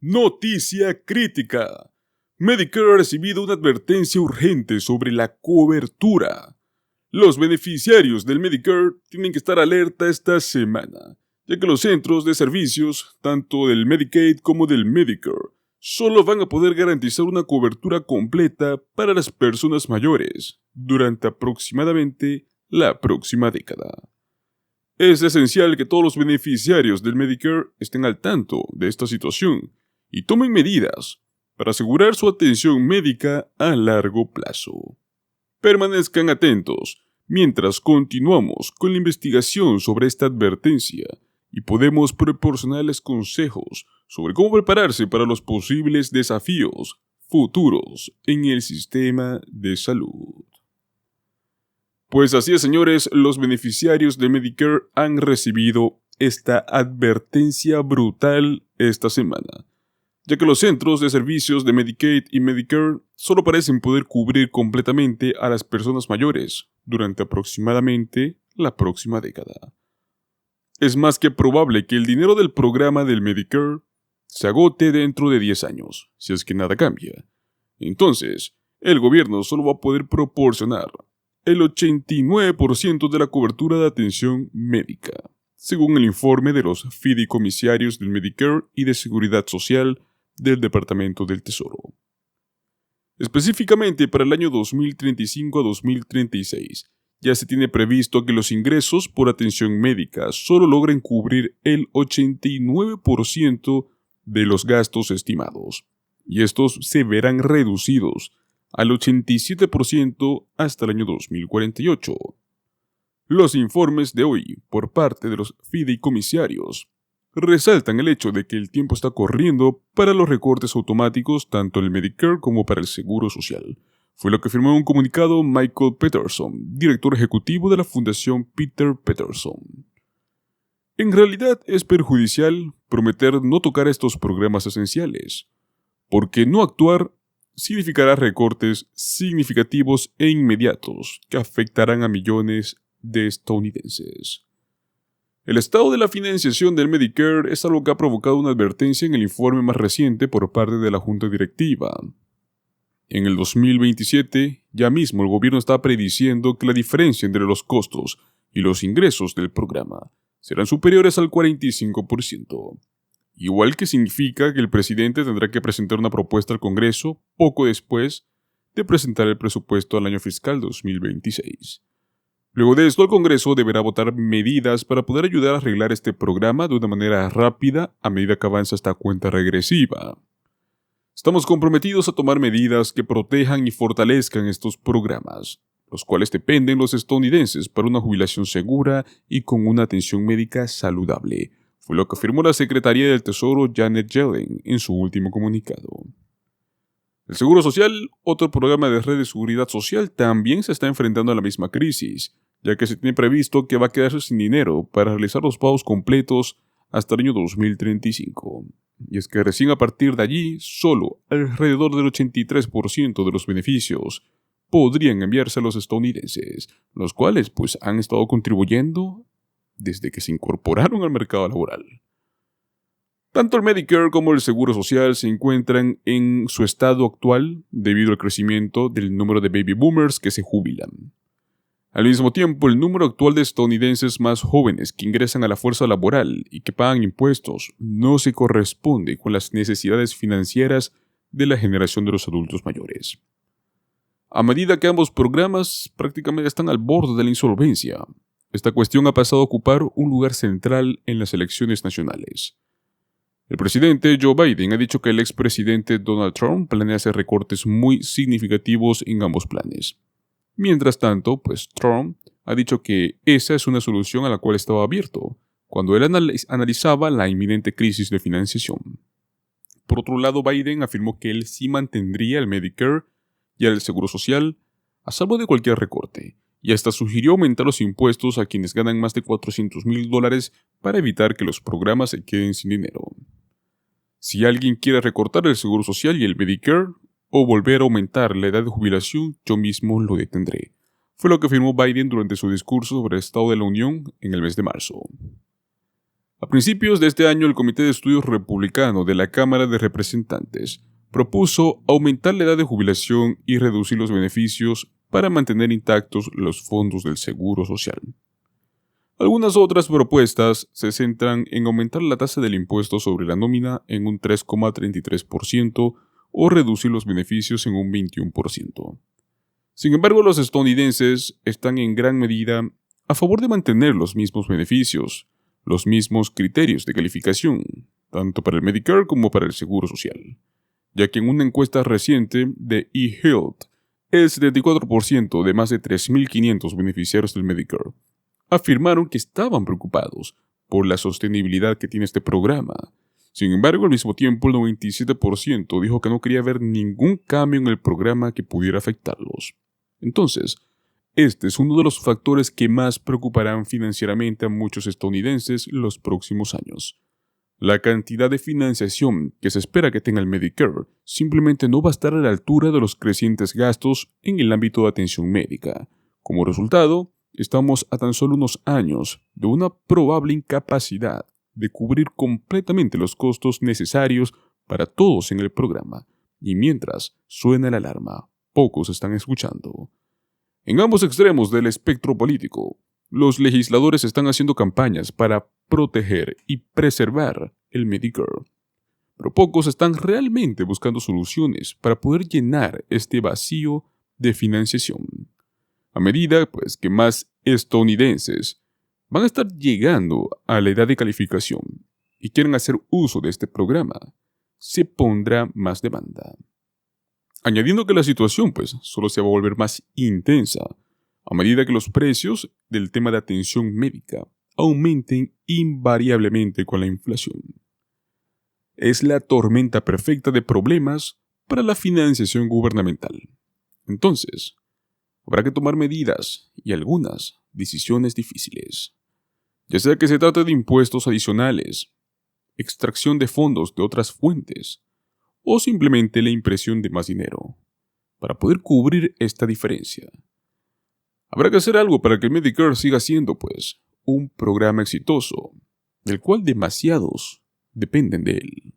Noticia crítica. Medicare ha recibido una advertencia urgente sobre la cobertura. Los beneficiarios del Medicare tienen que estar alerta esta semana, ya que los centros de servicios, tanto del Medicaid como del Medicare, solo van a poder garantizar una cobertura completa para las personas mayores durante aproximadamente la próxima década. Es esencial que todos los beneficiarios del Medicare estén al tanto de esta situación y tomen medidas para asegurar su atención médica a largo plazo. Permanezcan atentos mientras continuamos con la investigación sobre esta advertencia y podemos proporcionarles consejos sobre cómo prepararse para los posibles desafíos futuros en el sistema de salud. Pues así es, señores, los beneficiarios de Medicare han recibido esta advertencia brutal esta semana, ya que los centros de servicios de Medicaid y Medicare solo parecen poder cubrir completamente a las personas mayores durante aproximadamente la próxima década. Es más que probable que el dinero del programa del Medicare se agote dentro de 10 años, si es que nada cambia. Entonces, el gobierno solo va a poder proporcionar el 89% de la cobertura de atención médica, según el informe de los fideicomisarios del Medicare y de Seguridad Social del Departamento del Tesoro. Específicamente para el año 2035 a 2036, ya se tiene previsto que los ingresos por atención médica solo logren cubrir el 89% de los gastos estimados, y estos se verán reducidos al 87% hasta el año 2048. Los informes de hoy, por parte de los fideicomisarios, resaltan el hecho de que el tiempo está corriendo para los recortes automáticos tanto en el Medicare como para el Seguro Social. Fue lo que afirmó en un comunicado Michael Peterson, director ejecutivo de la Fundación Peter Peterson. En realidad es perjudicial prometer no tocar estos programas esenciales, porque no actuar significará recortes significativos e inmediatos que afectarán a millones de estadounidenses. El estado de la financiación del Medicare es algo que ha provocado una advertencia en el informe más reciente por parte de la Junta Directiva. En el 2027, ya mismo el gobierno está prediciendo que la diferencia entre los costos y los ingresos del programa serán superiores al 45%. Igual que significa que el presidente tendrá que presentar una propuesta al Congreso poco después de presentar el presupuesto al año fiscal 2026. Luego de esto, el Congreso deberá votar medidas para poder ayudar a arreglar este programa de una manera rápida a medida que avanza esta cuenta regresiva. Estamos comprometidos a tomar medidas que protejan y fortalezcan estos programas, los cuales dependen los estadounidenses para una jubilación segura y con una atención médica saludable, fue lo que afirmó la secretaria del Tesoro Janet Yellen en su último comunicado. El Seguro Social, otro programa de red de seguridad social, también se está enfrentando a la misma crisis, ya que se tiene previsto que va a quedarse sin dinero para realizar los pagos completos hasta el año 2035. Y es que recién a partir de allí, solo alrededor del 83% de los beneficios podrían enviarse a los estadounidenses, los cuales pues han estado contribuyendo desde que se incorporaron al mercado laboral. Tanto el Medicare como el Seguro Social se encuentran en su estado actual debido al crecimiento del número de baby boomers que se jubilan. Al mismo tiempo, el número actual de estadounidenses más jóvenes que ingresan a la fuerza laboral y que pagan impuestos no se corresponde con las necesidades financieras de la generación de los adultos mayores. A medida que ambos programas prácticamente están al borde de la insolvencia, esta cuestión ha pasado a ocupar un lugar central en las elecciones nacionales. El presidente Joe Biden ha dicho que el expresidente Donald Trump planea hacer recortes muy significativos en ambos planes. Mientras tanto, pues Trump ha dicho que esa es una solución a la cual estaba abierto cuando él analizaba la inminente crisis de financiación. Por otro lado, Biden afirmó que él sí mantendría el Medicare y el Seguro Social a salvo de cualquier recorte, y hasta sugirió aumentar los impuestos a quienes ganan más de $400,000 para evitar que los programas se queden sin dinero. Si alguien quiere recortar el Seguro Social y el Medicare, o volver a aumentar la edad de jubilación, yo mismo lo detendré. Fue lo que afirmó Biden durante su discurso sobre el Estado de la Unión en el mes de marzo. A principios de este año, el Comité de Estudios Republicano de la Cámara de Representantes propuso aumentar la edad de jubilación y reducir los beneficios para mantener intactos los fondos del Seguro Social. Algunas otras propuestas se centran en aumentar la tasa del impuesto sobre la nómina en un 3,33% o reducir los beneficios en un 21%. Sin embargo, los estadounidenses están en gran medida a favor de mantener los mismos beneficios, los mismos criterios de calificación, tanto para el Medicare como para el Seguro Social, ya que en una encuesta reciente de eHealth, el 74% de más de 3.500 beneficiarios del Medicare afirmaron que estaban preocupados por la sostenibilidad que tiene este programa. Sin embargo, al mismo tiempo, el 97% dijo que no quería ver ningún cambio en el programa que pudiera afectarlos. Entonces, este es uno de los factores que más preocuparán financieramente a muchos estadounidenses los próximos años. La cantidad de financiación que se espera que tenga el Medicare simplemente no va a estar a la altura de los crecientes gastos en el ámbito de atención médica. Como resultado, estamos a tan solo unos años de una probable incapacidad de cubrir completamente los costos necesarios para todos en el programa. Y mientras suena la alarma, pocos están escuchando. En ambos extremos del espectro político, los legisladores están haciendo campañas para proteger y preservar el Medicare. Pero pocos están realmente buscando soluciones para poder llenar este vacío de financiación. A medida que más estadounidenses van a estar llegando a la edad de calificación y quieren hacer uso de este programa, se pondrá más demanda. Añadiendo que la situación solo se va a volver más intensa a medida que los precios del tema de atención médica aumenten invariablemente con la inflación. Es la tormenta perfecta de problemas para la financiación gubernamental. Entonces, habrá que tomar medidas y algunas decisiones difíciles. Ya sea que se trate de impuestos adicionales, extracción de fondos de otras fuentes, o simplemente la impresión de más dinero, para poder cubrir esta diferencia. Habrá que hacer algo para que el Medicare siga siendo, un programa exitoso, del cual demasiados dependen de él.